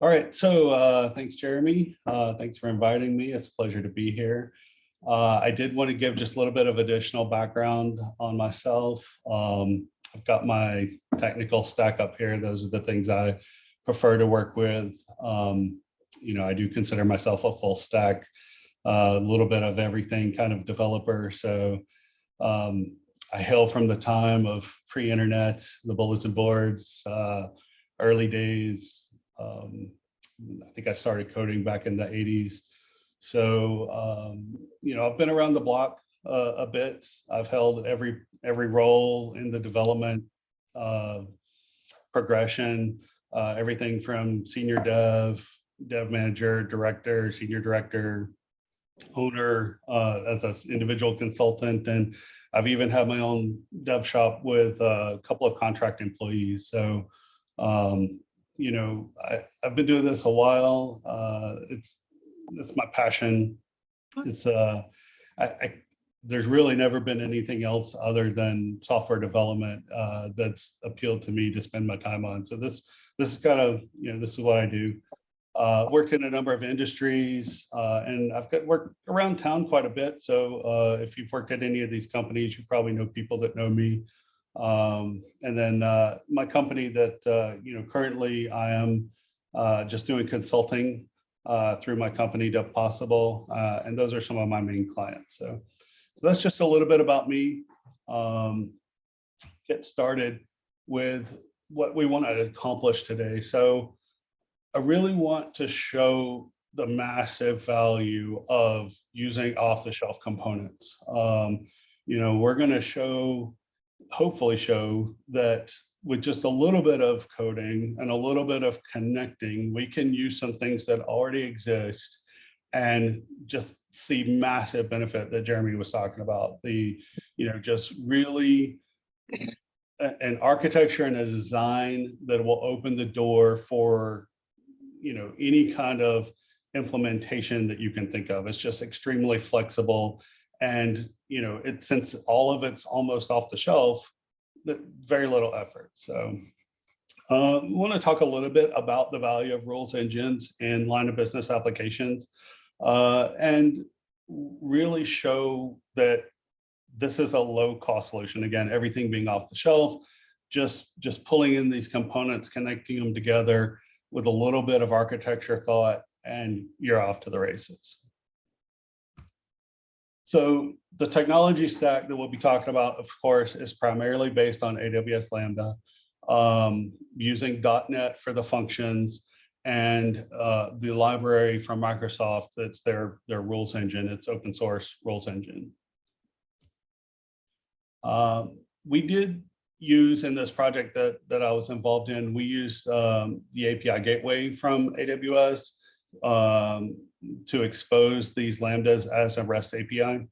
All right, so thanks, Jeremy. Thanks for inviting me. It's a pleasure to be here. I did want to give just a little bit of additional background on myself. I've got my technical stack up here. Those are the things I prefer to work with. I do consider myself a full stack, a little bit of everything kind of developer. So I hail from the time of pre-internet, the bulletin boards, early days. I think I started coding back in the 80s. So, I've been around the block a bit. I've held every role in the development progression, everything from senior dev manager, director, senior director, owner, as an individual consultant. And I've even had my own dev shop with a couple of contract employees. So, I've been doing this a while. It's my passion. It's there's really never been anything else other than software development that's appealed to me to spend my time on. So this is kind of, this is what I do. Worked in a number of industries, and I've worked around town quite a bit. So if you've worked at any of these companies, you probably know people that know me. And then my company that currently I am just doing consulting through my company DevPossible, and those are some of my main clients. So that's just a little bit about me. Get started with what we want to accomplish today. So I really want to show the massive value of using off-the-shelf components. We're going to hopefully show that with just a little bit of coding and a little bit of connecting, we can use some things that already exist and just see massive benefit that Jeremy was talking about. Just really an architecture and a design that will open the door for any kind of implementation that you can think of. It's just extremely flexible, and since all of it's almost off the shelf, very little effort. So I want to talk a little bit about the value of rules engines in line of business applications, and really show that this is a low cost solution. Again, everything being off the shelf, just pulling in these components, connecting them together with a little bit of architecture thought, and you're off to the races. So the technology stack that we'll be talking about, of course, is primarily based on AWS Lambda, using .NET for the functions, and the library from Microsoft that's their rules engine. It's open source rules engine. We did use in this project that I was involved in, we used the API gateway from AWS to expose these Lambdas as a REST API.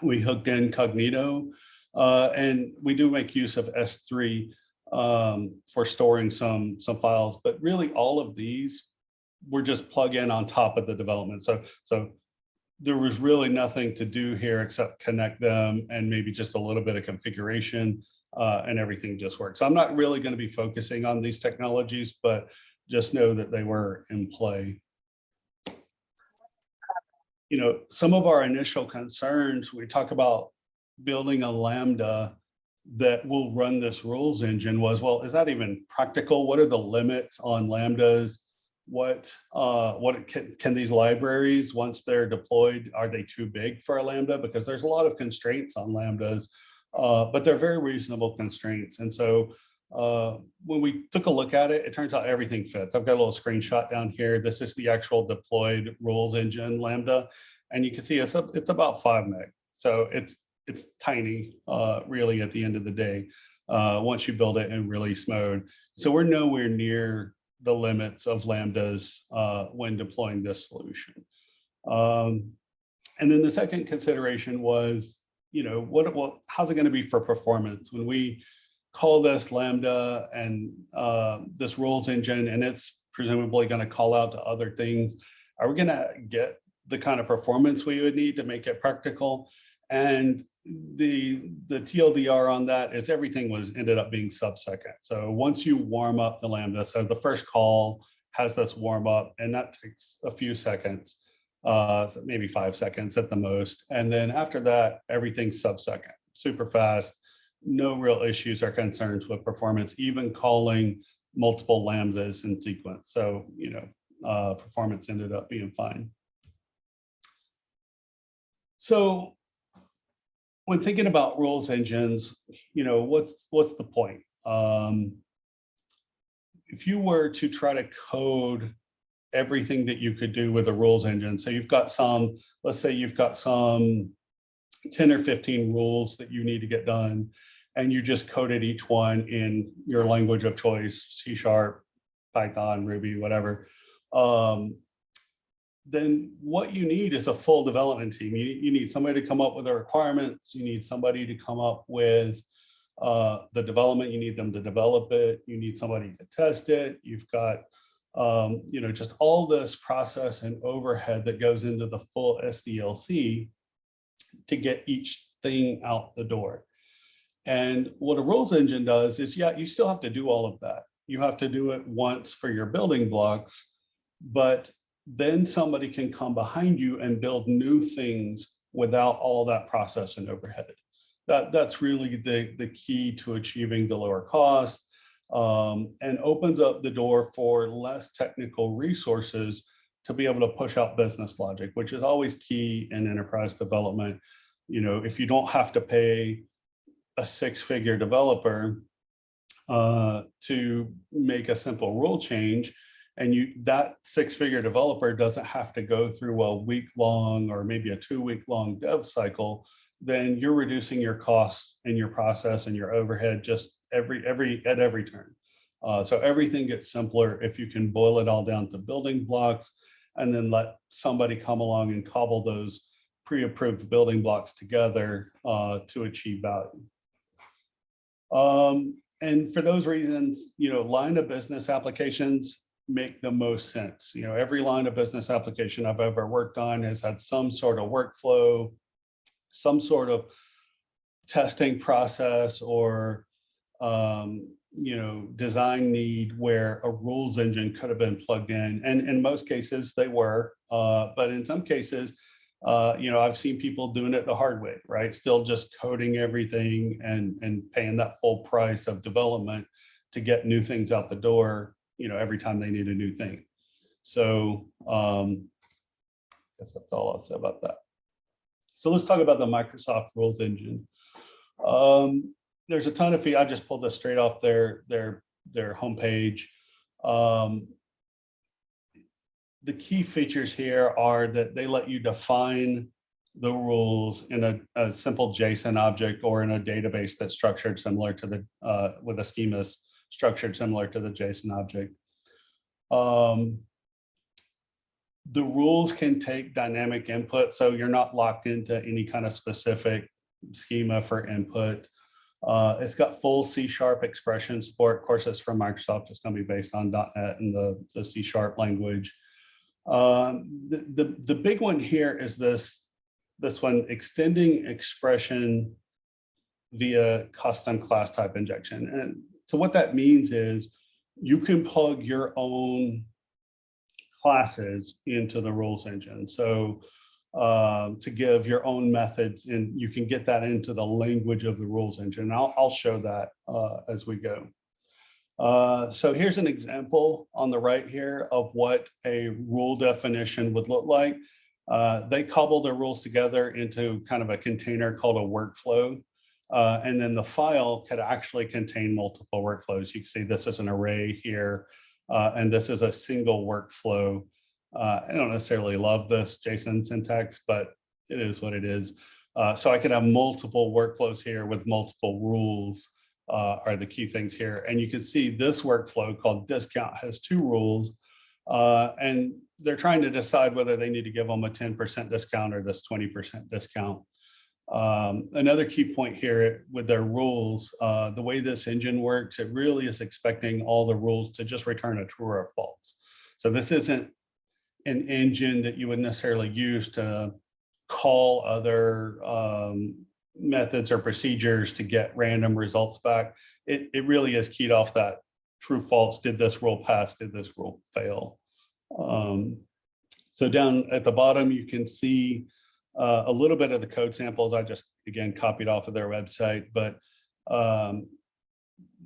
We hooked in Cognito, and we do make use of S3 for storing some files, but really all of these were just plug in on top of the development. So there was really nothing to do here except connect them and maybe just a little bit of configuration, and everything just works. So I'm not really going to be focusing on these technologies, but just know that they were in play. Some of our initial concerns, we talk about building a Lambda that will run this rules engine, was, well, is that even practical? What are the limits on Lambdas? What can these libraries, once they're deployed, are they too big for a Lambda? Because there's a lot of constraints on Lambdas, but they're very reasonable constraints. And so when we took a look at it, it turns out everything fits. I've got a little screenshot down here. This is the actual deployed rules engine Lambda, and you can see it's about 5 meg. So it's tiny, really, at the end of the day, once you build it in release mode. So we're nowhere near the limits of Lambdas when deploying this solution. And then the second consideration was, how's it going to be for performance when we call this Lambda and this rules engine, and it's presumably going to call out to other things? Are we going to get the kind of performance we would need to make it practical? And the TLDR on that is everything ended up being sub-second. So once you warm up the Lambda, so the first call has this warm up, and that takes a few seconds, so maybe 5 seconds at the most. And then after that, everything's sub-second, super fast, no real issues or concerns with performance, even calling multiple Lambdas in sequence. So, performance ended up being fine. So when thinking about rules engines, what's the point? If you were to try to code everything that you could do with a rules engine, so you've got some, let's say you've got some 10 or 15 rules that you need to get done, and you just coded each one in your language of choice, C#, Python, Ruby, whatever, then what you need is a full development team. You need somebody to come up with the requirements. You need somebody to come up with the development. You need them to develop it. You need somebody to test it. You've got, just all this process and overhead that goes into the full SDLC to get each thing out the door. And what a rules engine does is, yeah, you still have to do all of that. You have to do it once for your building blocks, but then somebody can come behind you and build new things without all that process and overhead. That's really the key to achieving the lower cost, and opens up the door for less technical resources to be able to push out business logic, which is always key in enterprise development. If you don't have to pay a 6-figure developer to make a simple rule change, and that 6-figure developer doesn't have to go through a week-long or maybe a 2-week-long dev cycle, then you're reducing your costs and your process and your overhead just at every turn. So everything gets simpler if you can boil it all down to building blocks, and then let somebody come along and cobble those pre-approved building blocks together to achieve value. And for those reasons, line of business applications make the most sense. Every line of business application I've ever worked on has had some sort of workflow, some sort of testing process, or design need where a rules engine could have been plugged in. And in most cases they were, but in some cases, I've seen people doing it the hard way, right? Still just coding everything and paying that full price of development to get new things out the door, every time they need a new thing. So I guess that's all I'll say about that. So let's talk about the Microsoft Rules Engine. There's a ton of features. I just pulled this straight off their homepage. The key features here are that they let you define the rules in a simple JSON object or in a database that's structured similar to the with a schema structured similar to the JSON object. The rules can take dynamic input, so you're not locked into any kind of specific schema for input. It's got full C# expression support. Of course, it's from Microsoft. It's going to be based on .NET and the C# language. The big one here is this one, extending expression via custom class type injection. And so what that means is you can plug your own classes into the rules engine. So to give your own methods, and you can get that into the language of the rules engine. I'll show that as we go. So here's an example on the right here of what a rule definition would look like. They cobble their rules together into kind of a container called a workflow. And then the file could actually contain multiple workflows. You can see this is an array here, and this is a single workflow. I don't necessarily love this JSON syntax, but it is what it is. So I could have multiple workflows here with multiple rules are the key things here. And you can see this workflow called discount has 2 rules, and they're trying to decide whether they need to give them a 10% discount or this 20% discount. Another key point here with their rules, the way this engine works, it really is expecting all the rules to just return a true or a false. So this isn't an engine that you would necessarily use to call other methods or procedures to get random results back. It really is keyed off that true, false, did this rule pass, did this rule fail. So down at the bottom, you can see a little bit of the code samples. I just, again, copied off of their website, but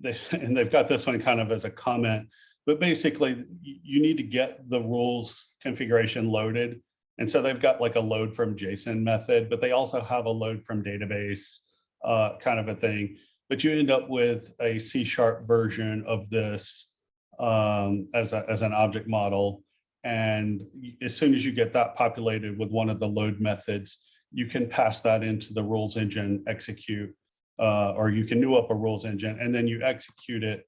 they've got this one kind of as a comment, but basically you need to get the rules configuration loaded. And so they've got like a load from JSON method, but they also have a load from database kind of a thing. But you end up with a C# version of this as an object model. And as soon as you get that populated with one of the load methods, you can pass that into the rules engine execute, or you can new up a rules engine and then you execute it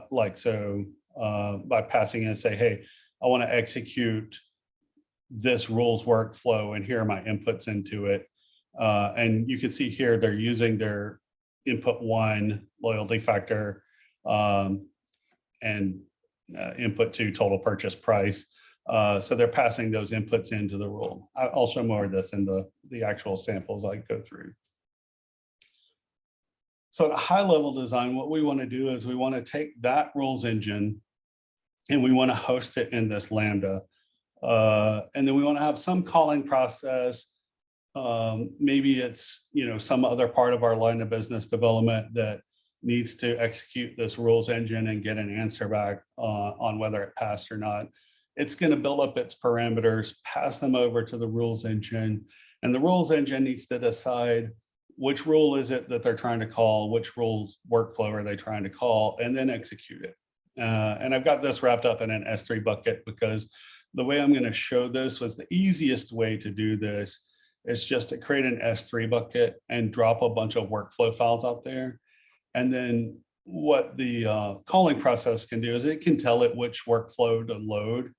like so by passing in and say, hey, I want to execute this rules workflow and here are my inputs into it. And you can see here they're using their input 1 loyalty factor and input 2 total purchase price. So they're passing those inputs into the rule. I'll show more of this in the actual samples I go through. So at a high level design, what we want to do is we want to take that rules engine and we want to host it in this Lambda. And then we want to have some calling process. Maybe it's, some other part of our line of business development that needs to execute this rules engine and get an answer back on whether it passed or not. It's going to build up its parameters, pass them over to the rules engine, and the rules engine needs to decide which rule is it that they're trying to call, which rules workflow are they trying to call, and then execute it. And I've got this wrapped up in an S3 bucket because the way I'm going to show this was the easiest way to do this is just to create an S3 bucket and drop a bunch of workflow files out there. And then what the calling process can do is it can tell it which workflow to load,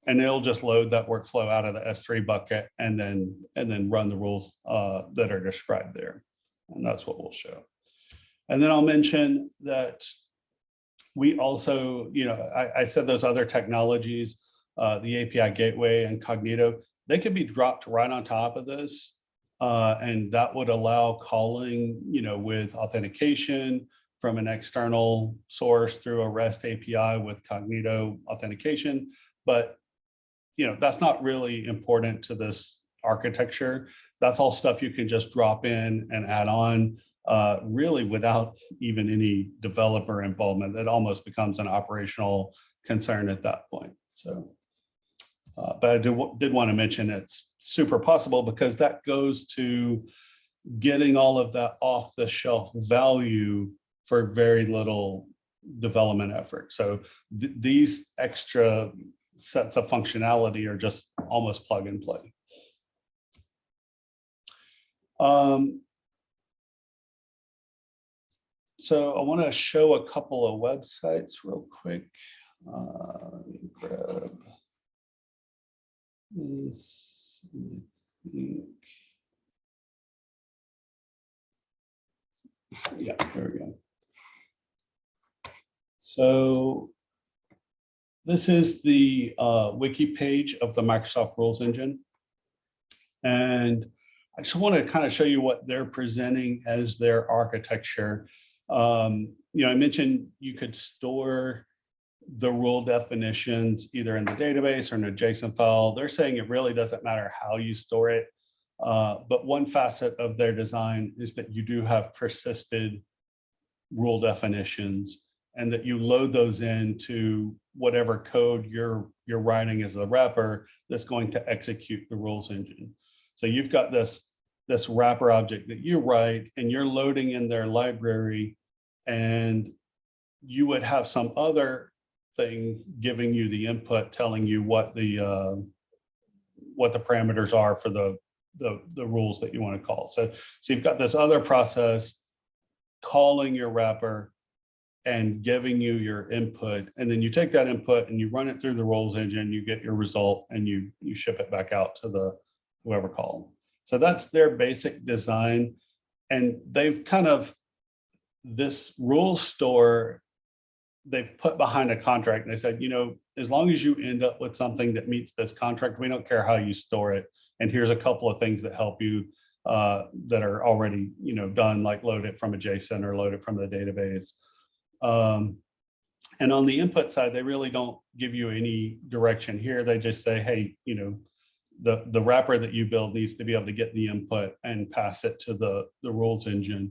and it'll just load that workflow out of the S3 bucket and then run the rules that are described there. And that's what we'll show. And then I'll mention that we also, I said those other technologies, the API gateway and Cognito, they could be dropped right on top of this. And that would allow calling, with authentication from an external source through a REST API with Cognito authentication. But, that's not really important to this architecture. That's all stuff you can just drop in and add on, really without even any developer involvement. That almost becomes an operational concern at that point. So, but I did want to mention it's super possible because that goes to getting all of that off the shelf value for very little development effort. So these extra sets of functionality are just almost plug and play. So I want to show a couple of websites real quick. Let me grab this. I think. Yeah, there we go. So this is the wiki page of the Microsoft Rules Engine. And I just want to kind of show you what they're presenting as their architecture. I mentioned you could store the rule definitions either in the database or in a JSON file. They're saying it really doesn't matter how you store it. But one facet of their design is that you do have persisted rule definitions and that you load those into whatever code you're writing as a wrapper that's going to execute the rules engine. So you've got this wrapper object that you write and you're loading in their library, and you would have some other thing giving you the input telling you what the parameters are for the rules that you want to call. So you've got this other process calling your wrapper and giving you your input, and then you take that input and you run it through the rules engine, you get your result, and you ship it back out to the whoever called. So that's their basic design, and they've kind of, this rule store they've put behind a contract, and they said, as long as you end up with something that meets this contract, we don't care how you store it. And here's a couple of things that help you that are already done, like load it from a JSON or load it from the database. And on the input side, they really don't give you any direction here. They just say, hey, you know, the wrapper that you build needs to be able to get the input and pass it to the rules engine.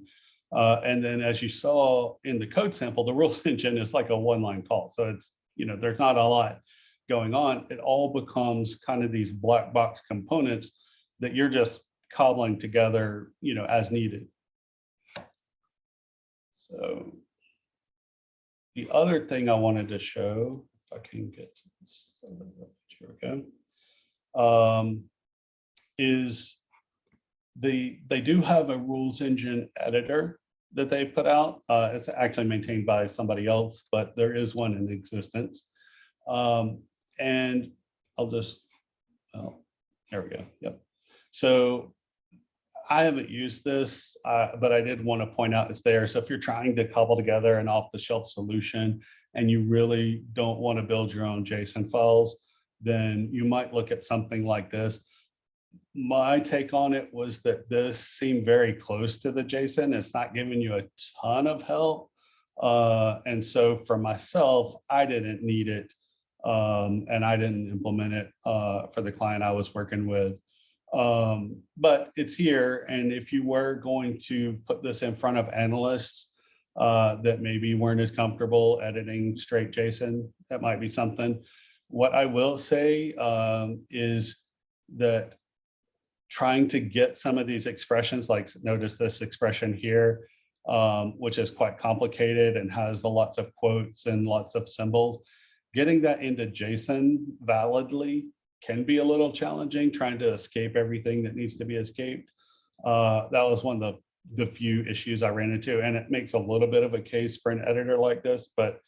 And then as you saw in the code sample, the rules engine is like a one-line call. So it's, you know, there's not a lot going on. It all becomes kind of these black box components that you're just cobbling together, you know, as needed. So the other thing I wanted to show, if I can get to this, here we go, is they do have a rules engine editor that they put out. It's actually maintained by somebody else, but there is one in existence. And I'll just, oh, there we go. Yep. So I haven't used this, but I did want to point out it's there. So if you're trying to cobble together an off-the-shelf solution and you really don't want to build your own JSON files, then you might look at something like this. My take on it was that this seemed very close to the JSON. It's not giving you a ton of help. And so for myself, I didn't need it. And I didn't implement it for the client I was working with. But it's here. And if you were going to put this in front of analysts that maybe weren't as comfortable editing straight JSON, that might be something. What I will say is that trying to get some of these expressions, like notice this expression here, which is quite complicated and has lots of quotes and lots of symbols, getting that into JSON validly can be a little challenging, trying to escape everything that needs to be escaped. That was one of the few issues I ran into, and it makes a little bit of a case for an editor like this, but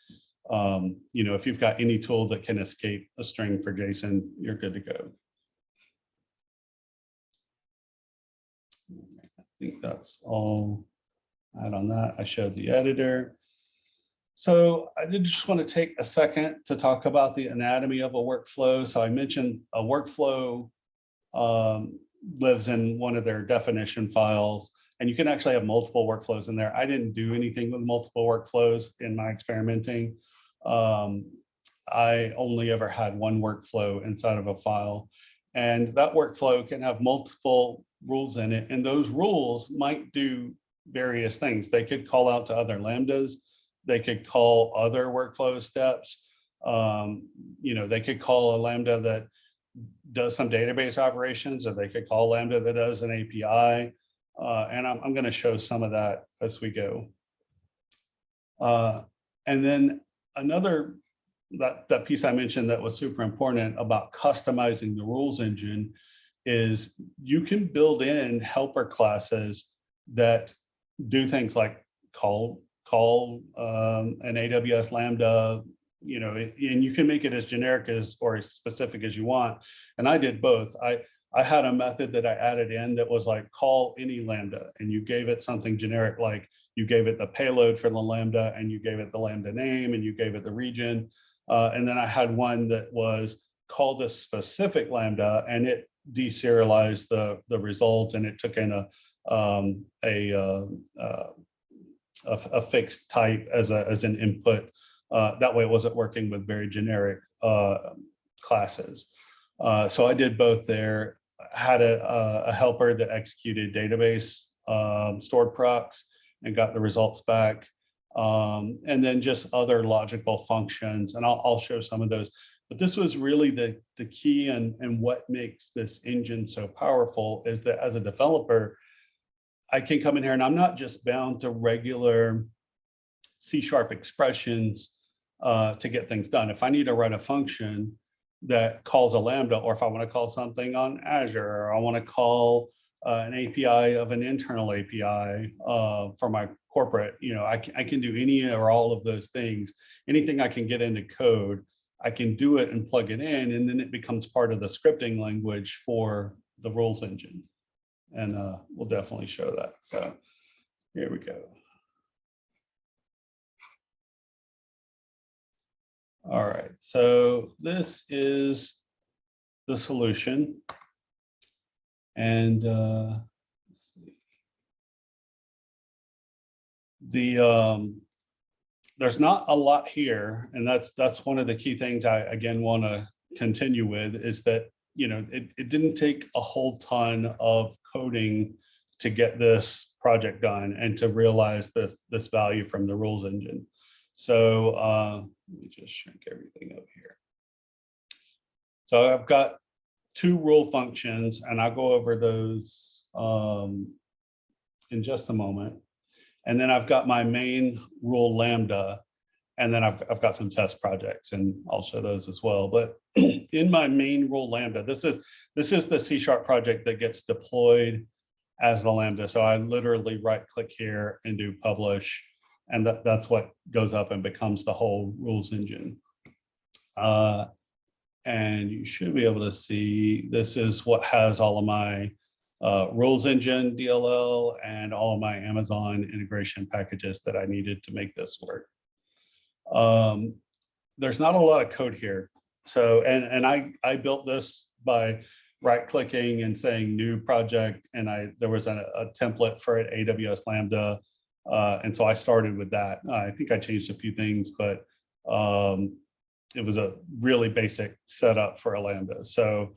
you know, if you've got any tool that can escape a string for JSON, you're good to go. I think that's all I had on that. I showed the editor. So I did just want to take a second to talk about the anatomy of a workflow. So I mentioned a workflow lives in one of their definition files, and you can actually have multiple workflows in there. I didn't do anything with multiple workflows in my experimenting. I only ever had one workflow inside of a file, and that workflow can have multiple rules in it, and those rules might do various things. They could call out to other Lambdas. They could call other workflow steps. You know, they could call a Lambda that does some database operations, or they could call Lambda that does an API. And I'm going to show some of that as we go. And then another, that piece I mentioned that was super important about customizing the rules engine is you can build in helper classes that do things like call an AWS Lambda, you know, and you can make it as generic as or as specific as you want. And I did both. I had a method that I added in that was like call any Lambda, and you gave it something generic, like you gave it the payload for the Lambda, and you gave it the Lambda name, and you gave it the region. And then I had one that was call this specific Lambda, and it deserialized the result, and it took in a fixed type as an input. That way it wasn't working with very generic classes. So I did both there. Had a helper that executed database stored procs and got the results back. And then just other logical functions, and I'll show some of those. But this was really the key, and what makes this engine so powerful is that as a developer, I can come in here and I'm not just bound to regular C# expressions to get things done. If I need to write a function that calls a Lambda, or if I want to call something on Azure, or I want to call an API of an internal API for my corporate, you know, I can do any or all of those things. Anything I can get into code, I can do it and plug it in, and then it becomes part of the scripting language for the rules engine. And we'll definitely show that. So here we go. All right, so this is the solution. And let's see. there's not a lot here, and that's one of the key things I again want to continue with, is that it didn't take a whole ton of coding to get this project done and to realize this value from the rules engine. So let me just shrink everything up here. So I've got two rule functions, and I'll go over those in just a moment. And then I've got my main rule Lambda, and then I've got some test projects, and I'll show those as well. But in my main rule Lambda, this is the C# project that gets deployed as the Lambda. So I literally right click here and do publish, and that's what goes up and becomes the whole rules engine. And you should be able to see, this is what has all of my rules engine DLL and all of my Amazon integration packages that I needed to make this work. There's not a lot of code here. So, and I built this by right clicking and saying new project, and there was a template for an AWS Lambda. And so I started with that. I think I changed a few things, but it was a really basic setup for a Lambda. So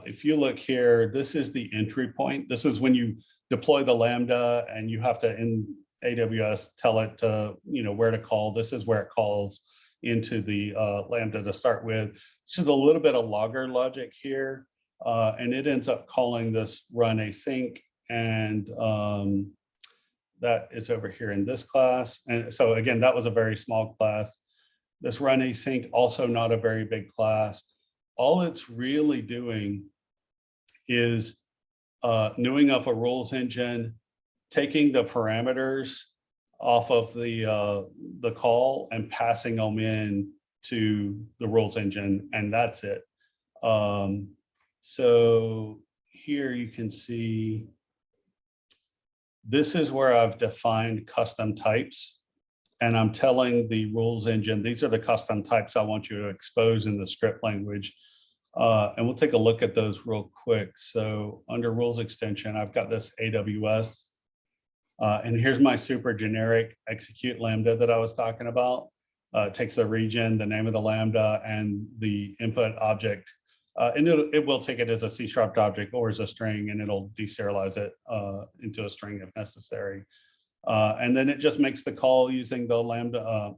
if you look here, this is the entry point. This is when you deploy the Lambda and you have to, in AWS, tell it to, where to call. This is where it calls into the Lambda to start with. This is a little bit of logger logic here. And it ends up calling this run async, and that is over here in this class. And so again, that was a very small class. This run async, also not a very big class. All it's really doing is newing up a rules engine, taking the parameters off of the call and passing them in to the rules engine, and that's it. So here you can see, this is where I've defined custom types. And I'm telling the rules engine, these are the custom types I want you to expose in the script language. And we'll take a look at those real quick. So under rules extension, I've got this AWS. And here's my super generic execute Lambda that I was talking about. It takes the region, the name of the Lambda, and the input object. And it will take it as a C# object or as a string, and it'll deserialize it into a string if necessary. And then it just makes the call using the Lambda,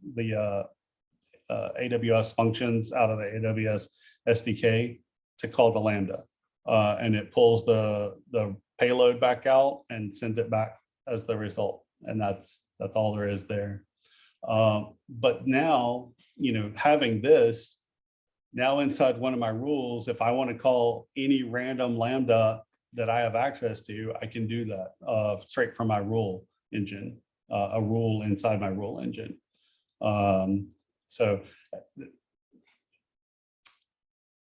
AWS functions out of the AWS SDK to call the Lambda. And it pulls the payload back out and sends it back as the result. And that's all there is there. But now, having this, now inside one of my rules, if I want to call any random Lambda that I have access to, I can do that straight from my rule engine, a rule inside my rule engine. So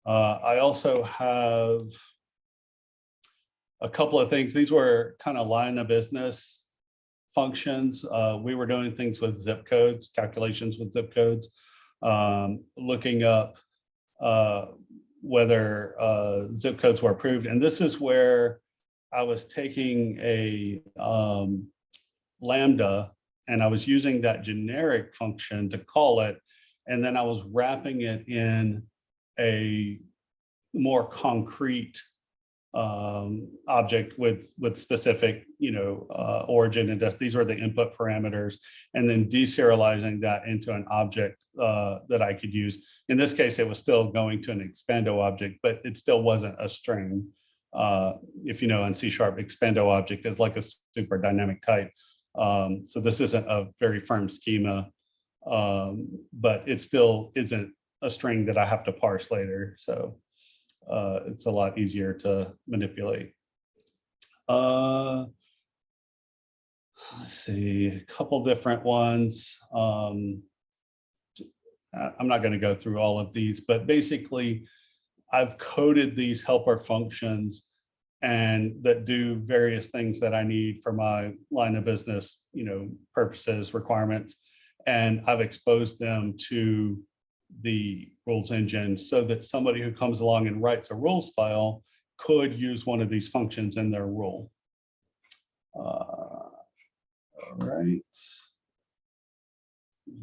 I also have a couple of things. These were kind of line of business functions. We were doing things with zip codes, calculations with zip codes, looking up whether zip codes were approved. And this is where I was taking a Lambda, and I was using that generic function to call it, and then I was wrapping it in a more concrete object with specific, origin and desk. These are the input parameters, and then deserializing that into an object that I could use. In this case, it was still going to an expando object, but it still wasn't a string. If you know, in C#, expando object is like a super dynamic type. So this isn't a very firm schema, but it still isn't a string that I have to parse later. So it's a lot easier to manipulate. Let's see, a couple different ones. I'm not going to go through all of these, but basically I've coded these helper functions and that do various things that I need for my line of business, purposes, requirements, and I've exposed them to the rules engine so that somebody who comes along and writes a rules file could use one of these functions in their rule. All right.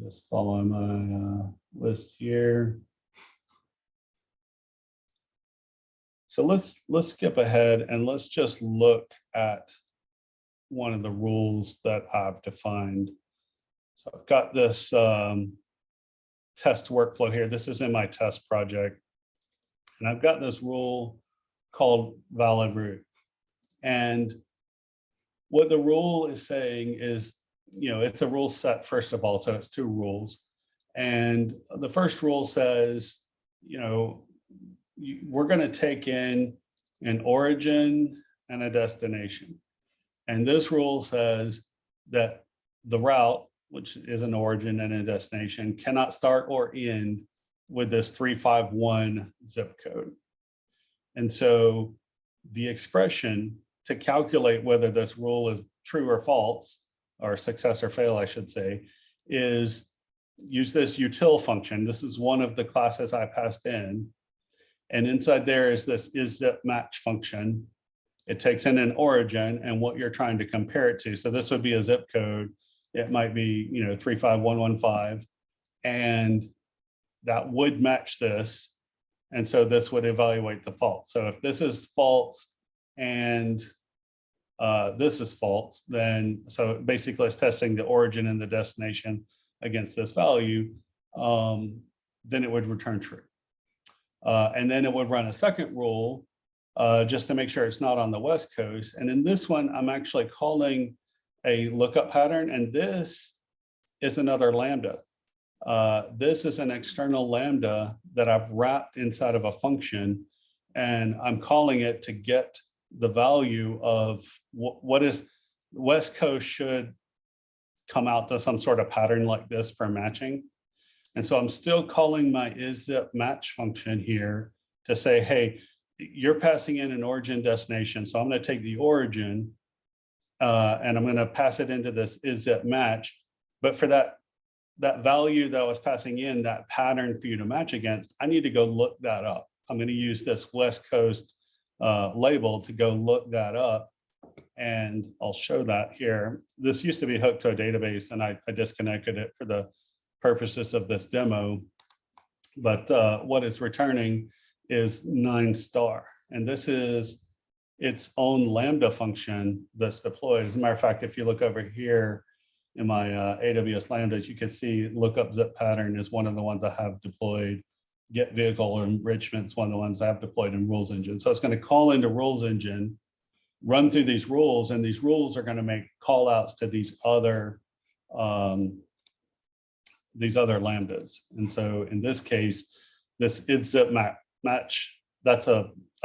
Just follow my list here. So let's skip ahead and let's just look at one of the rules that I've defined. So I've got this test workflow here. This is in my test project. And I've got this rule called valid root. And what the rule is saying is, it's a rule set, first of all, so it's two rules. And the first rule says, we're going to take in an origin and a destination. And this rule says that the route, which is an origin and a destination, cannot start or end with this 351 zip code. And so the expression to calculate whether this rule is true or false, or success or fail, I should say, is use this util function. This is one of the classes I passed in. And inside there is this isZipMatch function. It takes in an origin and what you're trying to compare it to. So this would be a zip code. It might be, 35115, and that would match this. And so this would evaluate the false. So if this is false and this is false, then, so basically it's testing the origin and the destination against this value, then it would return true. And then it would run a second rule just to make sure it's not on the West Coast. And in this one, I'm actually calling a lookup pattern, and this is another Lambda. This is an external Lambda that I've wrapped inside of a function, and I'm calling it to get the value of what is West Coast should come out to some sort of pattern like this for matching. And so I'm still calling my isZipMatch function here to say, hey, you're passing in an origin destination. So I'm going to take the origin and I'm going to pass it into this isZipMatch. But for that value that I was passing in, that pattern for you to match against, I need to go look that up. I'm going to use this West Coast label to go look that up. And I'll show that here. This used to be hooked to a database, and I disconnected it for the purposes of this demo. But what it's returning is 9 star. And this is its own Lambda function that's deployed. As a matter of fact, if you look over here in my AWS Lambdas, you can see lookup zip pattern is one of the ones I have deployed. Get vehicle enrichment is one of the ones I have deployed in RulesEngine. So it's going to call into RulesEngine, run through these rules, and these rules are going to make call outs to these other Lambdas. And so in this case, this isZipMatch, that's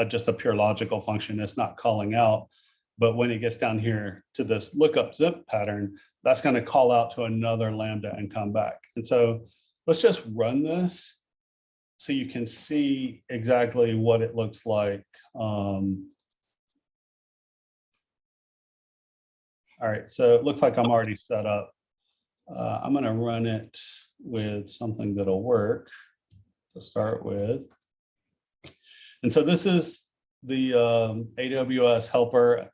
just a pure logical function. It's not calling out. But when it gets down here to this lookup zip pattern, that's going to call out to another Lambda and come back. And so let's just run this so you can see exactly what it looks like. All right, so it looks like I'm already set up. I'm going to run it with something that'll work to start with. And so this is the AWS helper.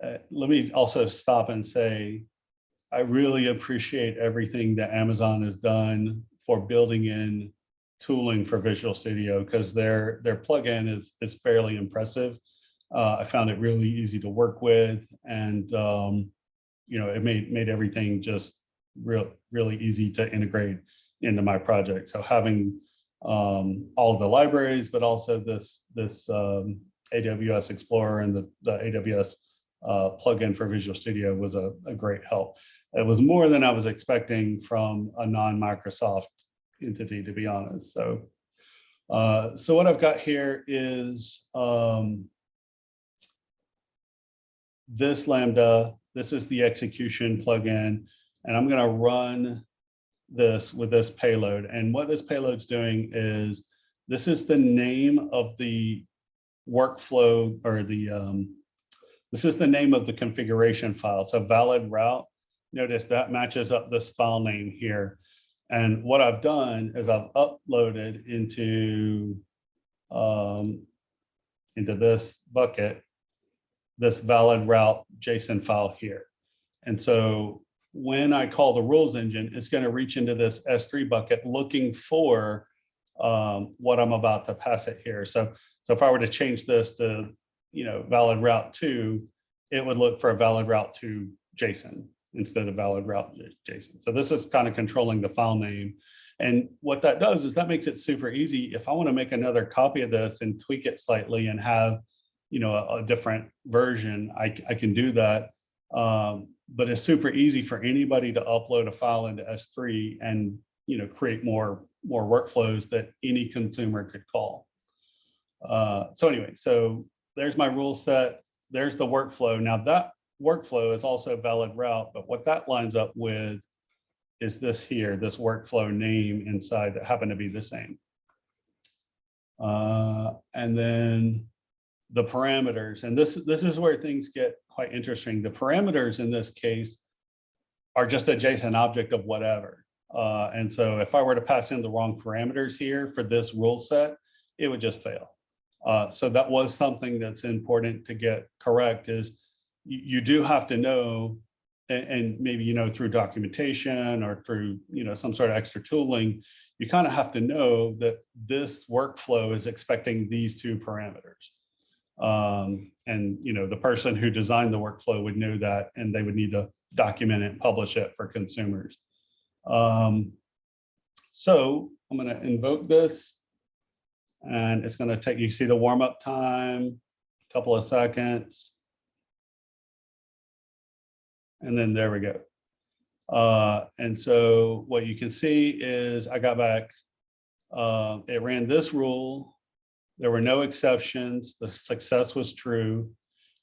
Let me also stop and say, I really appreciate everything that Amazon has done for building in tooling for Visual Studio, because their plugin is fairly impressive. I found it really easy to work with, and it made everything just really easy to integrate into my project. So having all of the libraries, but also this AWS Explorer and the AWS plugin for Visual Studio was a great help. It was more than I was expecting from a non-Microsoft entity, to be honest. So what I've got here is this Lambda. This is the execution plugin, and I'm going to run this with this payload. And what this payload's doing is, this is the name of the workflow, or this is the name of the configuration file. So valid route. Notice that matches up this file name here. And what I've done is I've uploaded into this bucket, this valid route JSON file here. And so when I call the rules engine, it's going to reach into this S3 bucket looking for what I'm about to pass it here. So if I were to change this to, valid route to, it would look for a valid route to JSON instead of valid route JSON. So this is kind of controlling the file name. And what that does is that makes it super easy. If I want to make another copy of this and tweak it slightly and have, a different version, I can do that. But it's super easy for anybody to upload a file into S3 and, create more workflows that any consumer could call. So anyway, so there's my rule set. There's the workflow. Now that workflow is also valid route, but what that lines up with is this here, this workflow name inside that happen to be the same. And then the parameters, and this is where things get quite interesting. The parameters in this case are just a JSON object of whatever. And so if I were to pass in the wrong parameters here for this rule set, it would just fail. So that was something that's important to get correct, is you do have to know, and maybe, through documentation or through, some sort of extra tooling, you kind of have to know that this workflow is expecting these two parameters. And, the person who designed the workflow would know that, and they would need to document it and publish it for consumers. So I'm going to invoke this, and it's going to take, you see the warm up time, a couple of seconds. And then there we go. And so what you can see is I got back, it ran this rule. There were no exceptions. The success was true.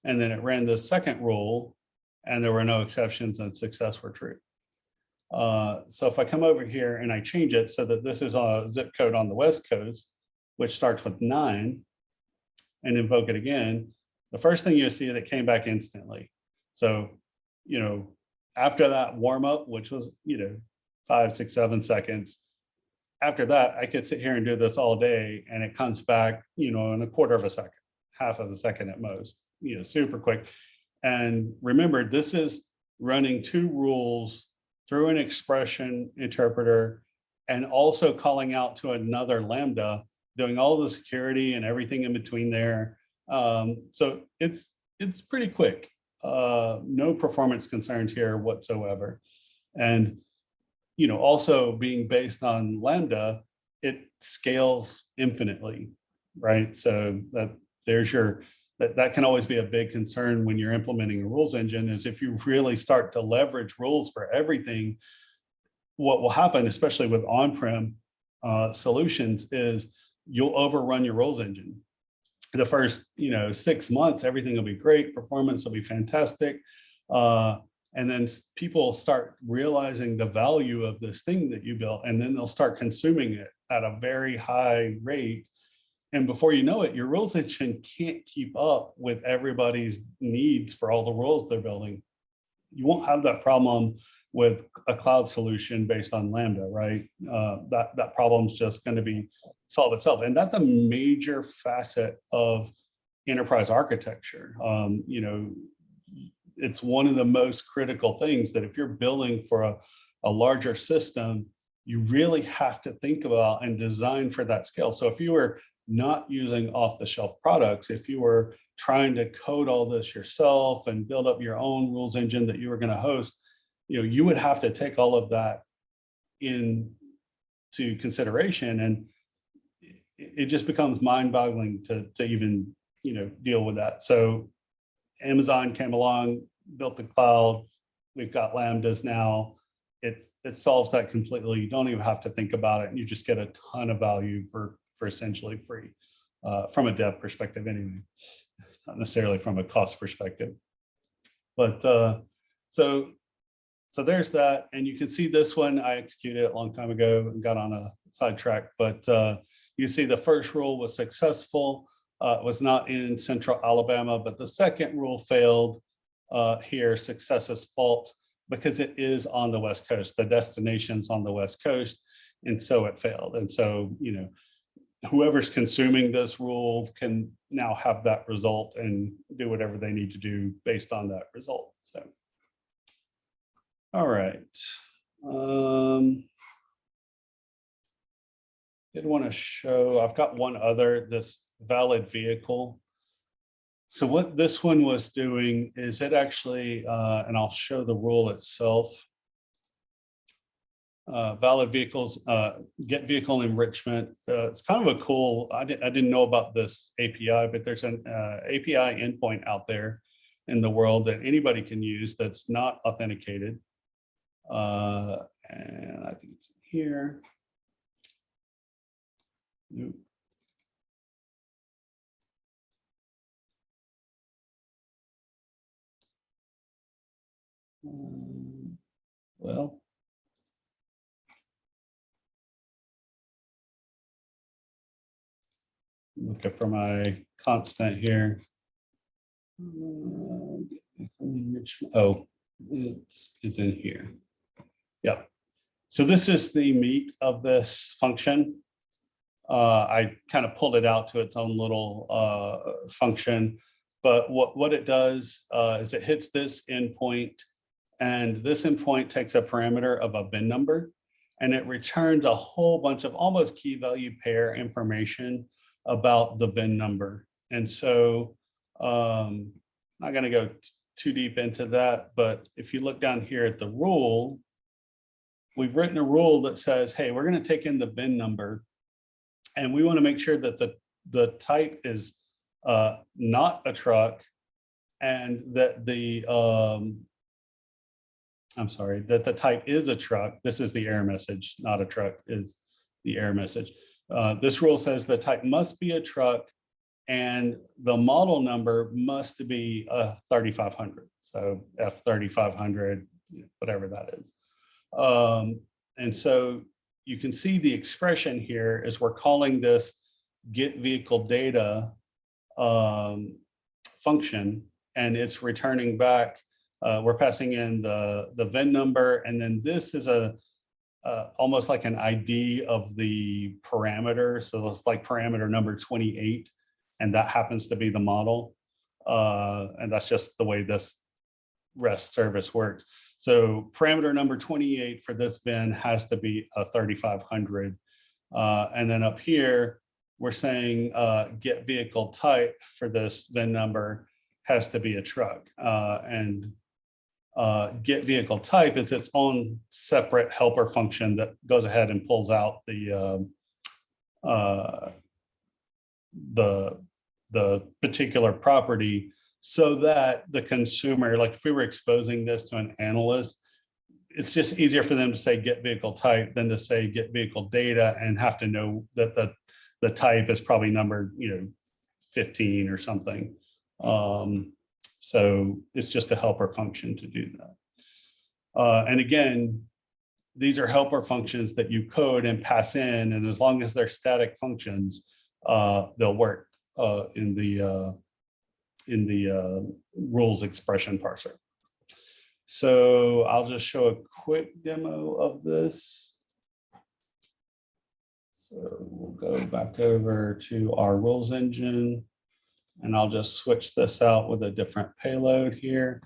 And then it ran the second rule, and there were no exceptions and success were true. So if I come over here and I change it so that this is a zip code on the West Coast, which starts with 9, and invoke it again, the first thing you'll see is it came back instantly. So, after that warm up, which was, 5, 6, 7 seconds, after that, I could sit here and do this all day, and it comes back, in a quarter of a second, half of a second at most, super quick. And remember, this is running 2 rules through an expression interpreter, and also calling out to another Lambda, doing all the security and everything in between there. So it's pretty quick. No performance concerns here whatsoever. And, also being based on Lambda, it scales infinitely, right? So that can always be a big concern when you're implementing a rules engine, is if you really start to leverage rules for everything, what will happen, especially with on-prem solutions, is you'll overrun your rules engine. The first 6 months, everything will be great, performance will be fantastic, and then people start realizing the value of this thing that you built, and then they'll start consuming it at a very high rate. And before you know it, your rules engine can't keep up with everybody's needs for all the rules they're building. You won't have that problem with a cloud solution based on Lambda, right? That problem's just going to be solved itself. And that's a major facet of enterprise architecture. It's one of the most critical things that if you're building for a larger system, you really have to think about and design for that scale. So if you were not using off-the-shelf products, if you were trying to code all this yourself and build up your own rules engine that you were going to host, you would have to take all of that into consideration, and it just becomes mind-boggling to even deal with that. So Amazon came along, built the cloud. We've got Lambdas now. It solves that completely. You don't even have to think about it, and you just get a ton of value for essentially free, from a dev perspective anyway, not necessarily from a cost perspective. But so there's that, and you can see this one I executed a long time ago and got on a sidetrack. But you see the first rule was successful. It was not in Central Alabama, but the second rule failed here. Success is false because it is on the West Coast. The destination's on the West Coast, and so it failed. And so whoever's consuming this rule can now have that result and do whatever they need to do based on that result. So. All right. Did want to show, I've got one other, this valid vehicle. So what this one was doing is it actually, and I'll show the rule itself. Valid vehicles, get vehicle enrichment. It's kind of a cool, I didn't know about this API, but there's an API endpoint out there in the world that anybody can use that's not authenticated. And I think it's here. Nope. Well, looking for my constant here. Oh, it's in here. Yep. So this is the meat of this function. I kind of pulled it out to its own little function, but what it does is it hits this endpoint, and this endpoint takes a parameter of a VIN number, and it returns a whole bunch of almost key value pair information about the VIN number. And so I'm not going to go too deep into that, but if you look down here at the rule, we've written a rule that says, hey, we're going to take in the VIN number, and we want to make sure that the type is not a truck, and that the I'm sorry, that the type is a truck. This is the error message, not a truck is the error message. This rule says the type must be a truck, and the model number must be a 3500. So F3500, whatever that is. And so you can see the expression here is we're calling this get vehicle data function, and it's returning back. We're passing in the VIN number, and then this is a almost like an ID of the parameter. So it's like parameter number 28, and that happens to be the model. And that's just the way this REST service works. So parameter number 28 for this VIN has to be a 3500. And then up here, we're saying get vehicle type for this VIN number has to be a truck. And get vehicle type is its own separate helper function that goes ahead and pulls out the particular property, so that the consumer, like if we were exposing this to an analyst, it's just easier for them to say get vehicle type than to say get vehicle data and have to know that the type is probably numbered, 15 or something. So it's just a helper function to do that. And again, these are helper functions that you code and pass in, and as long as they're static functions, they'll work in the rules expression parser. So I'll just show a quick demo of this. So we'll go back over to our rules engine, and I'll just switch this out with a different payload here.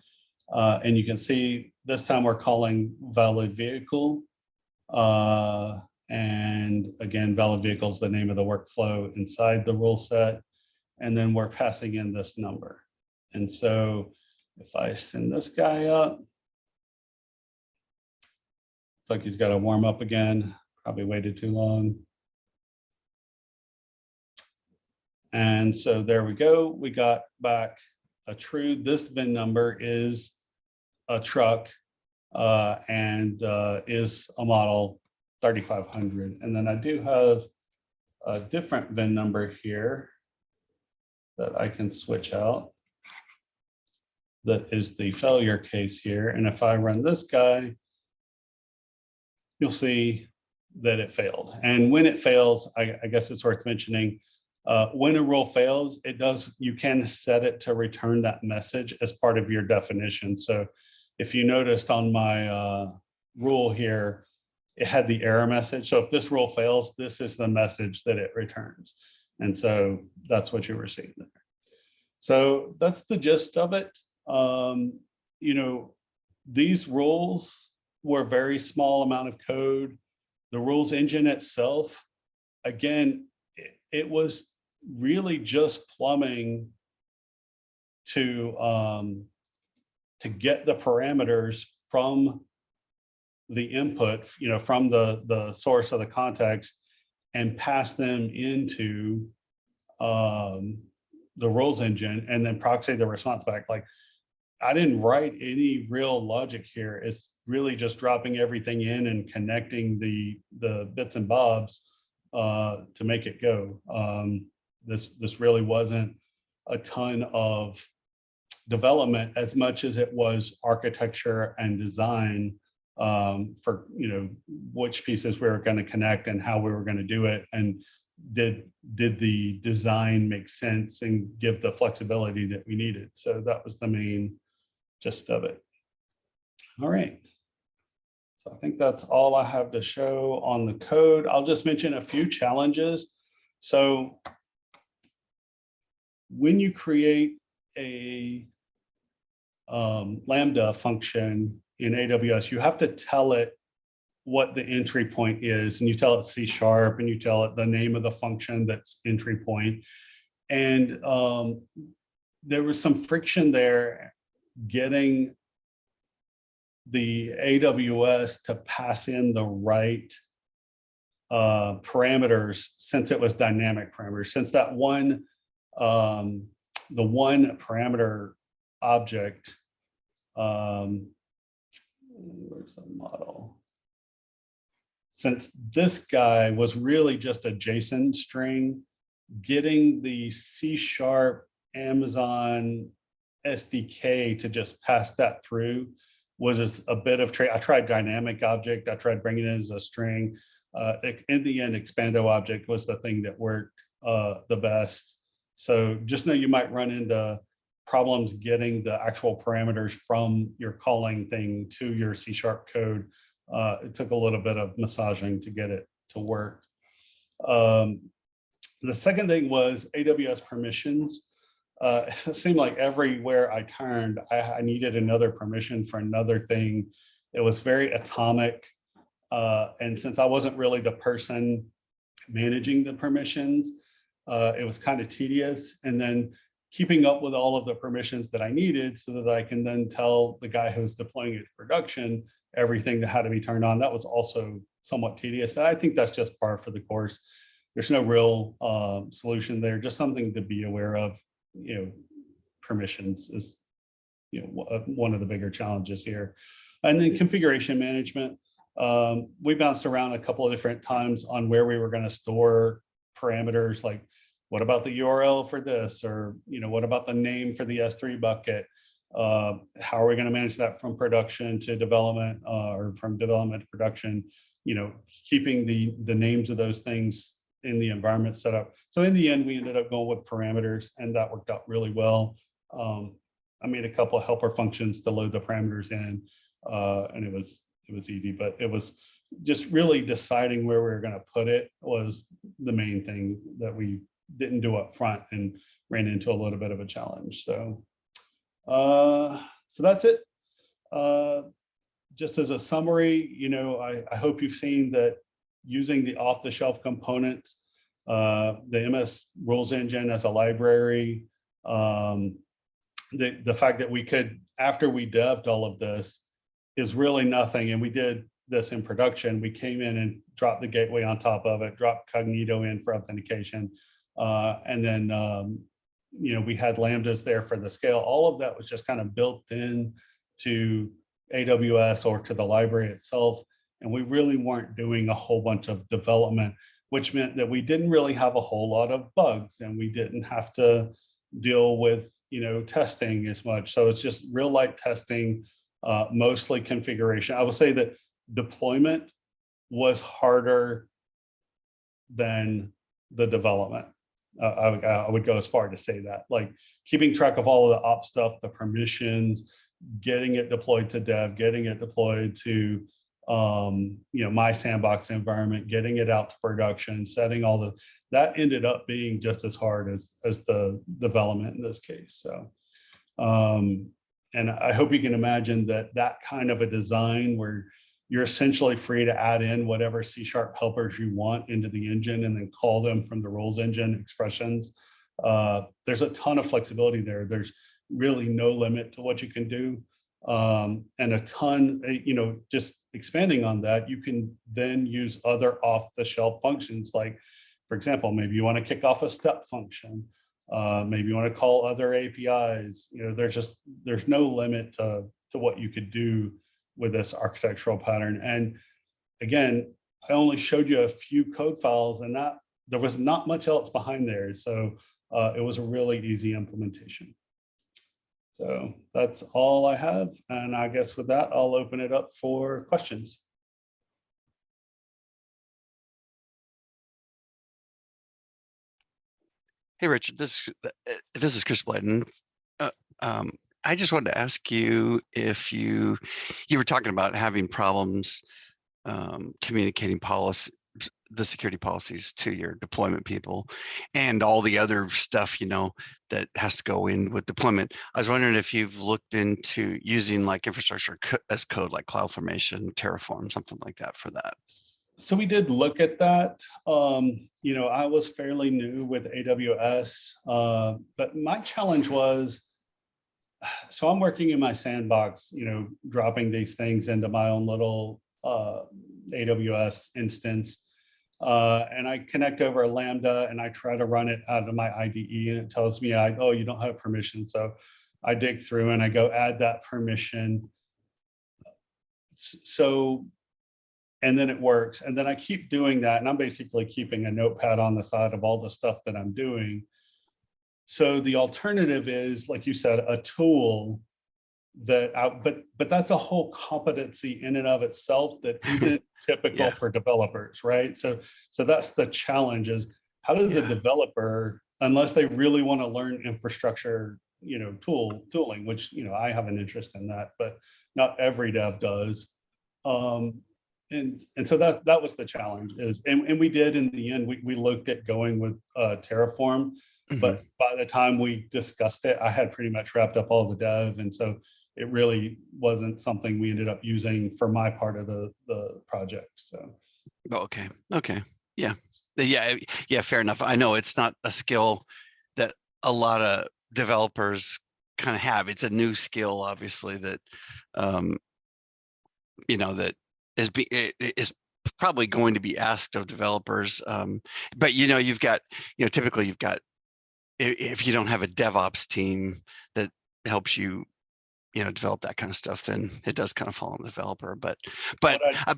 And you can see this time we're calling valid vehicle. And again, valid vehicle is the name of the workflow inside the rule set. And then we're passing in this number. And so if I send this guy up, it's like he's got to warm up again, probably waited too long. And so there we go. We got back a true, this VIN number is a truck and is a model 3500. And then I do have a different VIN number here that I can switch out. That is the failure case here. And if I run this guy, you'll see that it failed. And when it fails, I guess it's worth mentioning, when a rule fails, you can set it to return that message as part of your definition. So if you noticed on my rule here, it had the error message. So if this rule fails, this is the message that it returns. And so that's what you were seeing there. So that's the gist of it. These rules were a very small amount of code. The rules engine itself, again, it was really just plumbing to get the parameters from the input, from the source of the context, and pass them into the rules engine, and then proxy the response back. Like, I didn't write any real logic here. It's really just dropping everything in and connecting the bits and bobs to make it go. This really wasn't a ton of development as much as it was architecture and design for which pieces we were going to connect and how we were going to do it, and did the design make sense and give the flexibility that we needed. So that was the main gist of it. All right. So I think that's all I have to show on the code. I'll just mention a few challenges. So when you create a Lambda function in AWS, you have to tell it what the entry point is, and you tell it C#, and you tell it the name of the function that's entry point. And there was some friction there getting the AWS to pass in the right parameters, since it was dynamic parameters, since that one, the one parameter object, where's the model? Since this guy was really just a JSON string, getting the C# Amazon SDK to just pass that through was a bit of I tried dynamic object, I tried bringing it as a string. In the end, expando object was the thing that worked the best. So just know you might run into problems getting the actual parameters from your calling thing to your C# code. It took a little bit of massaging to get it to work. The second thing was AWS permissions. It seemed like everywhere I turned, I needed another permission for another thing. It was very atomic. And since I wasn't really the person managing the permissions, it was kind of tedious. And then keeping up with all of the permissions that I needed so that I can then tell the guy who's deploying it to production everything that had to be turned on, that was also somewhat tedious. And I think that's just par for the course. There's no real solution there, just something to be aware of. Permissions is one of the bigger challenges here. And then configuration management. We bounced around a couple of different times on where we were going to store parameters, like what about the URL for this, or what about the name for the S3 bucket? How are we going to manage that from production to development, or from development to production? Keeping the names of those things in the environment set up. So in the end, we ended up going with parameters, and that worked out really well. I made a couple of helper functions to load the parameters in, and it was easy, but it was just really deciding where we were going to put it was the main thing that we didn't do up front and ran into a little bit of a challenge. So that's it. Just as a summary, I hope you've seen that using the off-the-shelf components, the MS rules engine as a library, the fact that we could, after we devved all of this, is really nothing. And we did this in production. We came in and dropped the gateway on top of it, dropped Cognito in for authentication. And then, we had Lambdas there for the scale. All of that was just kind of built in to AWS or to the library itself. And we really weren't doing a whole bunch of development, which meant that we didn't really have a whole lot of bugs, and we didn't have to deal with, testing as much. So it's just real light testing, mostly configuration. I will say that deployment was harder than the development. I would go as far to say that, like keeping track of all of the ops stuff, the permissions, getting it deployed to dev, getting it deployed to my sandbox environment, getting it out to production, setting all that ended up being just as hard as the development in this case. So, and I hope you can imagine that kind of a design where you're essentially free to add in whatever C# helpers you want into the engine and then call them from the RulesEngine expressions. There's a ton of flexibility there. There's really no limit to what you can do. And a ton, just expanding on that, you can then use other off-the-shelf functions. Like, for example, maybe you want to kick off a step function. Maybe you want to call other APIs. There's no limit to what you could do with this architectural pattern. And again, I only showed you a few code files, and that there was not much else behind there. So it was a really easy implementation. So that's all I have. And I guess with that, I'll open it up for questions. Hey, Richard, this is Chris Blayden. I just wanted to ask you if you were talking about having problems communicating the security policies to your deployment people and all the other stuff, that has to go in with deployment. I was wondering if you've looked into using like infrastructure as code, like CloudFormation, Terraform, something like that for that. So we did look at that. I was fairly new with AWS, but my challenge was, so I'm working in my sandbox, dropping these things into my own little AWS instance. And I connect over a Lambda and I try to run it out of my IDE, and it tells me, oh, you don't have permission. So I dig through and I go add that permission. And then it works. And then I keep doing that. And I'm basically keeping a notepad on the side of all the stuff that I'm doing. So the alternative is, like you said, a tool but that's a whole competency in and of itself that isn't typical for developers, right? So that's the challenge, is how does a developer, unless they really want to learn infrastructure, tooling, which, I have an interest in that, but not every dev does. And so that was the challenge, and we did, in the end, we looked at going with Terraform, but by the time we discussed it, I had pretty much wrapped up all the dev, and so it really wasn't something we ended up using for my part of the project. So. Okay. Yeah. Fair enough. I know it's not a skill that a lot of developers kind of have. It's a new skill, obviously, that that is probably going to be asked of developers. But you've got, typically you've got, if you don't have a DevOps team that helps you, develop that kind of stuff, then it does kind of fall on the developer. But what I'd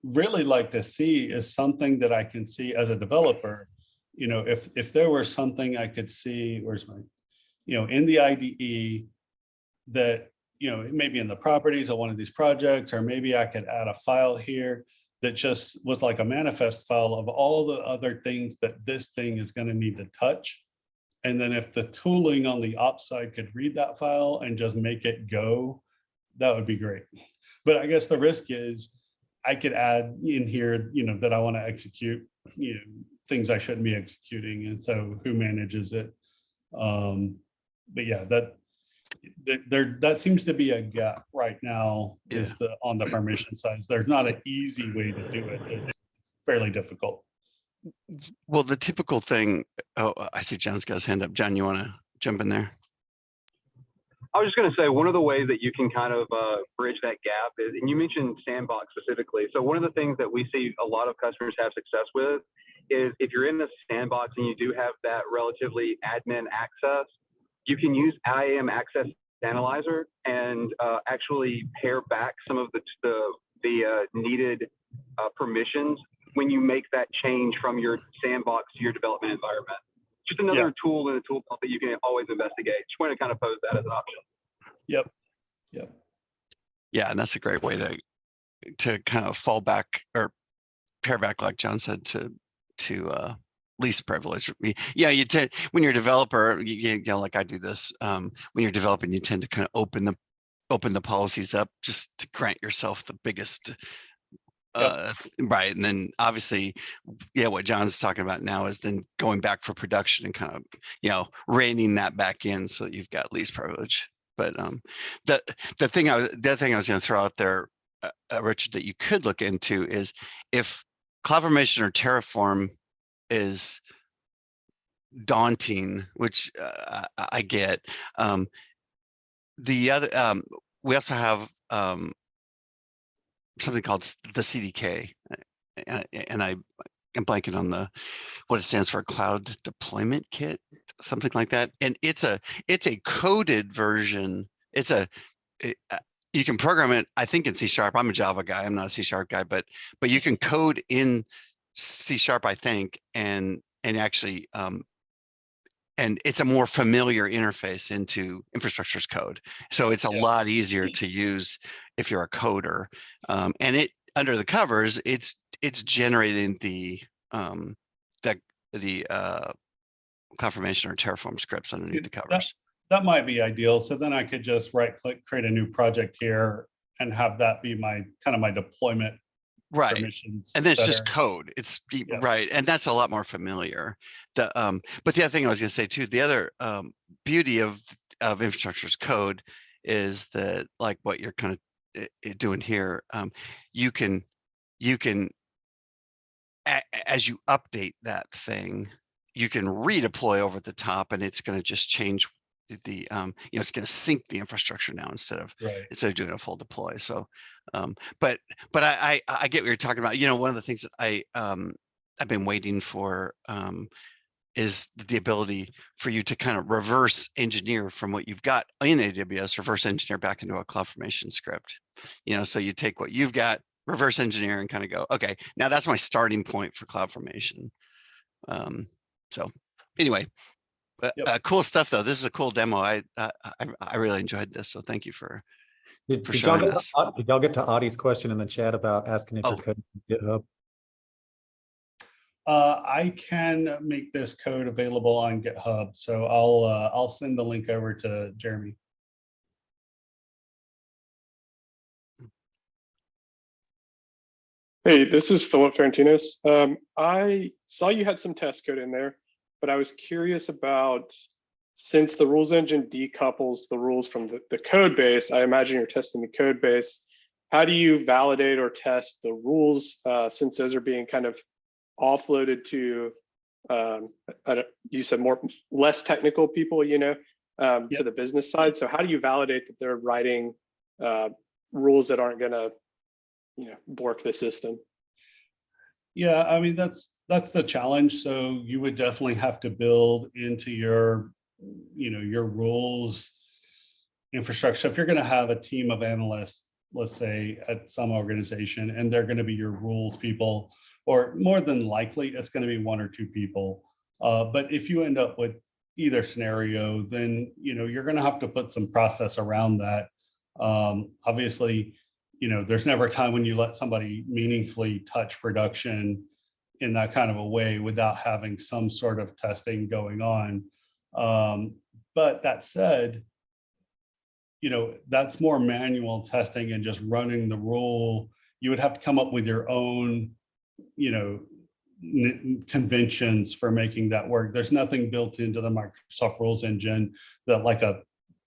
really like to see is something that I can see as a developer. If there were something I could see, where's my, in the IDE that, maybe in the properties of one of these projects, or maybe I could add a file here that just was like a manifest file of all the other things that this thing is going to need to touch. And then if the tooling on the ops side could read that file and just make it go, that would be great. But I guess the risk is I could add in here, that I want to execute, things I shouldn't be executing. And so who manages it? But yeah, that seems to be a gap right now, is on the permission side. There's not an easy way to do it. It's fairly difficult. Well, the typical thing, I see John's got his hand up. John, you want to jump in there? I was just going to say, one of the ways that you can kind of bridge that gap is, and you mentioned Sandbox specifically. So one of the things that we see a lot of customers have success with is, if you're in the Sandbox and you do have that relatively admin access, you can use IAM Access Analyzer and actually pare back some of the needed permissions when you make that change from your Sandbox to your development environment. Just another tool in a tool belt that you can always investigate. Just want to kind of pose that as an option. Yep. Yeah, and that's a great way to kind of fall back or pare back, like John said, to least privilege. Yeah, when you're a developer, like I do this. When you're developing, you tend to kind of open the policies up just to grant yourself the biggest. Right, and then obviously, what John's talking about now is then going back for production and kind of reining that back in so that you've got least privilege. But the other thing I was going to throw out there, Richard, that you could look into is if CloudFormation or Terraform is daunting, which I get. The other, we also have something called the CDK, and I am blanking on what it stands for, Cloud Deployment Kit, something like that. And it's a coded version. You can program it, I think, in C#. I'm a Java guy. I'm not a C# guy, but you can code in C#, I think, and actually, and it's a more familiar interface into infrastructure as code. So it's a lot easier to use if you're a coder. And it, under the covers, it's generating the CloudFormation or Terraform scripts underneath the covers. That might be ideal. So then I could just right-click, create a new project here, and have that be my my deployment. Right. Permissions And then it's that just are- code. It's right. And that's a lot more familiar. But the other thing I was going to say too, the other beauty of infrastructure as code is that, like what you're kind of doing here, you can as you update that thing, you can redeploy over the top, and it's going to just change the it's going to sync the infrastructure now instead of doing a full deploy. So but I get what you're talking about. One of the things that I've been waiting for is the ability for you to kind of reverse engineer from what you've got in AWS, reverse engineer back into a CloudFormation script. So you take what you've got, reverse engineer, and kind of go, okay, now that's my starting point for CloudFormation. So anyway, cool stuff though. This is a cool demo. I really enjoyed this. So thank you for showing us. Did y'all get to Adi's question in the chat about asking if you're coding GitHub? I can make this code available on GitHub, so I'll send the link over to Jeremy. Hey, this is Philip Ferentinos. I saw you had some test code in there, but I was curious about, since the rules engine decouples the rules from the code base, I imagine you're testing the code base. How do you validate or test the rules, since those are being kind of offloaded to, you said less technical people, to the business side? So how do you validate that they're writing rules that aren't going to bork the system? Yeah, I mean, that's the challenge. So you would definitely have to build into your rules infrastructure. So if you're going to have a team of analysts, let's say at some organization, and they're going to be your rules people, or more than likely it's going to be one or two people. But if you end up with either scenario, then you're going to have to put some process around that. Obviously, there's never a time when you let somebody meaningfully touch production in that kind of a way without having some sort of testing going on. But that said, that's more manual testing and just running the rule. You would have to come up with your own, conventions for making that work. There's nothing built into the Microsoft Rules Engine that, like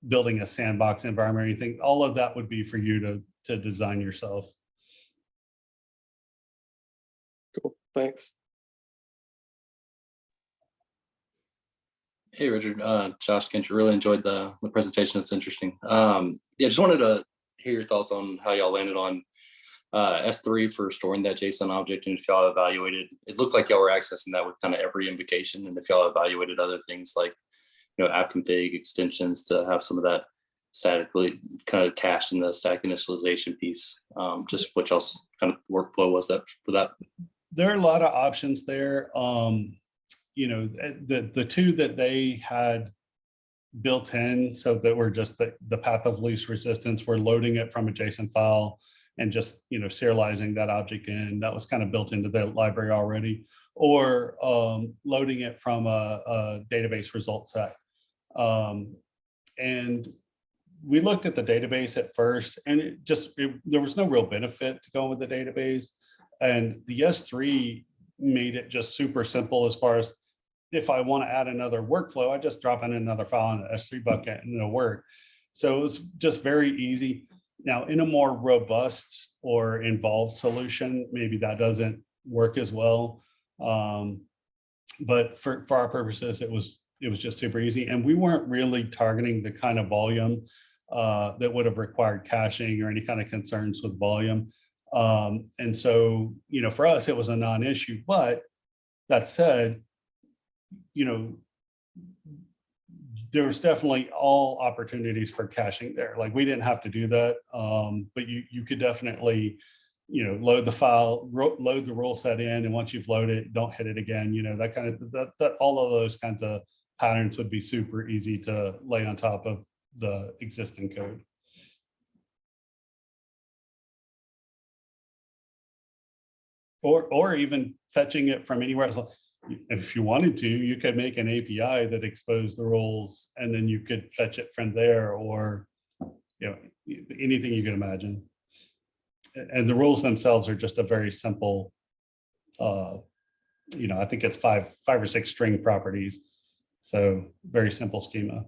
building a sandbox environment or anything. All of that would be for you to design yourself. Cool, thanks. Hey, Richard, Josh Kent, really enjoyed the presentation. It's interesting. Just wanted to hear your thoughts on how y'all landed on S3 for storing that JSON object, and if y'all evaluated, it looked like y'all were accessing that with kind of every invocation, and if y'all evaluated other things like app config extensions to have some of that statically kind of cached in the static initialization piece. Just what y'all's kind of workflow was that for that? There are a lot of options there. The two that they had built in, so that were just the path of least resistance, we're loading it from a JSON file and just serializing that object in. That was kind of built into the library already, or loading it from a database result set. And we looked at the database at first, and there was no real benefit to going with the database. And the S3 made it just super simple as far as, if I want to add another workflow, I just drop in another file in the S3 bucket and it'll work. So it was just very easy. Now, in a more robust or involved solution, maybe that doesn't work as well. But for our purposes, it was just super easy, and we weren't really targeting the kind of volume that would have required caching or any kind of concerns with volume. And so, for us, it was a non-issue. But that said, there was definitely all opportunities for caching there. Like, we didn't have to do that, but you could definitely, load the file, load the rule set in, and once you've loaded it, don't hit it again. That kind of that all of those kinds of patterns would be super easy to lay on top of the existing code. Or even fetching it from anywhere else. If you wanted to, you could make an API that exposed the rules, and then you could fetch it from there, or anything you can imagine. And the rules themselves are just a very simple, I think it's five or six string properties. So very simple schema.